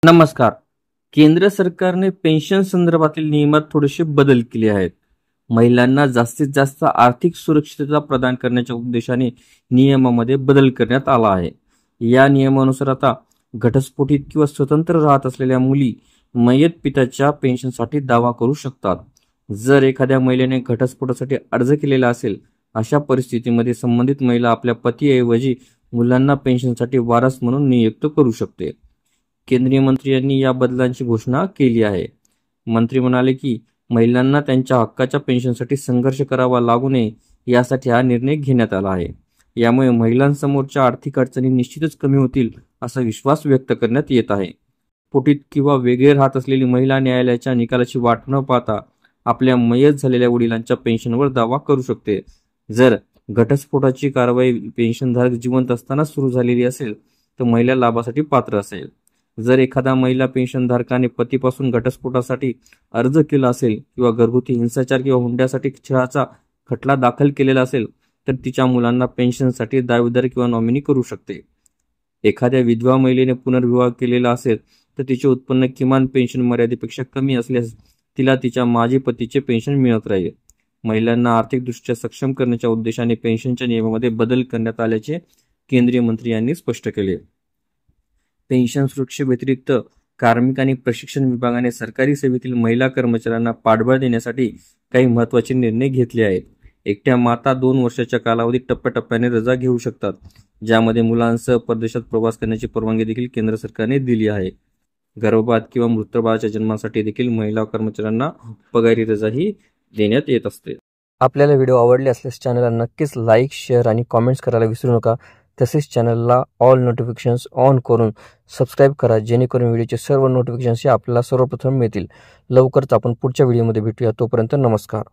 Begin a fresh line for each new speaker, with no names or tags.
नमस्कार. केंद्र सरकारने पेन्शन संदर्भातील नियमात थोडेसे बदल केले आहेत. महिलांना जास्तीत जास्त आर्थिक सुरक्षितता प्रदान करण्याच्या उद्देशाने नियमामध्ये बदल करण्यात आला आहे. या नियमानुसार आता घटस्फोटित किंवा स्वतंत्र राहत असलेल्या मुली मयत पित्याच्या पेन्शनसाठी दावा करू शकतात. जर एखाद्या महिलेने घटस्फोटासाठी अर्ज केलेला असेल, अशा परिस्थितीमध्ये संबंधित महिला आपल्या पतीऐवजी मुलांना पेन्शनसाठी वारस म्हणून नियुक्त करू शकते. केंद्रीय मंत्री यांनी या बदलांची घोषणा केली आहे. मंत्री म्हणाले की महिलांना त्यांच्या हक्काच्या पेन्शनसाठी संघर्ष करावा लागू नये यासाठी हा निर्णय घेण्यात आला आहे. यामुळे महिलांसमोरच्या आर्थिक अडचणी निश्चितच कमी होतील असा विश्वास व्यक्त करण्यात येत आहे. स्फोटित किंवा वेगळे राहत असलेली महिला न्यायालयाच्या निकालाची वाट न पाहता आपल्या मयत झालेल्या वडिलांच्या पेन्शनवर दावा करू शकते. जर घटस्फोटाची कारवाई पेन्शनधारक जिवंत असताना सुरू झालेली असेल तर महिला लाभासाठी पात्र असेल. जर एखादा महिला पेन्शनधारकाने पतीपासून घटस्फोटासाठी अर्ज केला असेल किंवा घरगुती हिंसाचार किंवा हुंड्यासाठी छळाचा खटला दाखल केलेला असेल तर तिच्या मुलांना पेन्शनसाठी दावेदार किंवा नॉमिनी करू शकते. एखाद्या विधवा महिलेने पुनर्विवाह केलेला असेल तर तिचे उत्पन्न किमान पेन्शन मर्यादेपेक्षा कमी असल्यास तिला तिच्या माजी पतीचे पेन्शन मिळत राहील. महिलांना आर्थिकदृष्ट्या सक्षम करण्याच्या उद्देशाने पेन्शनच्या नियमामध्ये बदल करण्यात आल्याचे केंद्रीय मंत्री यांनी स्पष्ट केले. पेन्शन सुरक्षेव्यतिरिक्त कार्मिक आणि प्रशिक्षण विभागाने सरकारी सेवेतील महिला कर्मचाऱ्यांना पाठबळ देण्यासाठी काही महत्त्वाचे निर्णय घेतले आहेत. एकट्या माता 2 वर्षाच्या कालावधीत टप्प्याटप्प्याने रजा घेऊ शकतात, ज्यामध्ये मुलांसह परदेशात प्रवास करण्याची परवानगी देखील केंद्र सरकारने दिली आहे. गर्भपात किंवा मृत बाळाच्या जन्मासाठी देखील महिला कर्मचाऱ्यांना पगारी रजाही देण्यात येत असते.
आपल्याला व्हिडिओ आवडले असल्यास चॅनलला नक्कीच लाईक, शेअर आणि कॉमेंट्स करायला विसरू नका. तसेच चॅनलला ऑल नोटिफिकेशन्स ऑन करून सबस्क्राईब करा, जेणेकरून व्हिडिओचे सर्व नोटिफिकेशन्स आपल्याला सर्वप्रथम मिळतील. लवकरच आपण पुढच्या व्हिडिओमध्ये भेटूया. तोपर्यंत नमस्कार.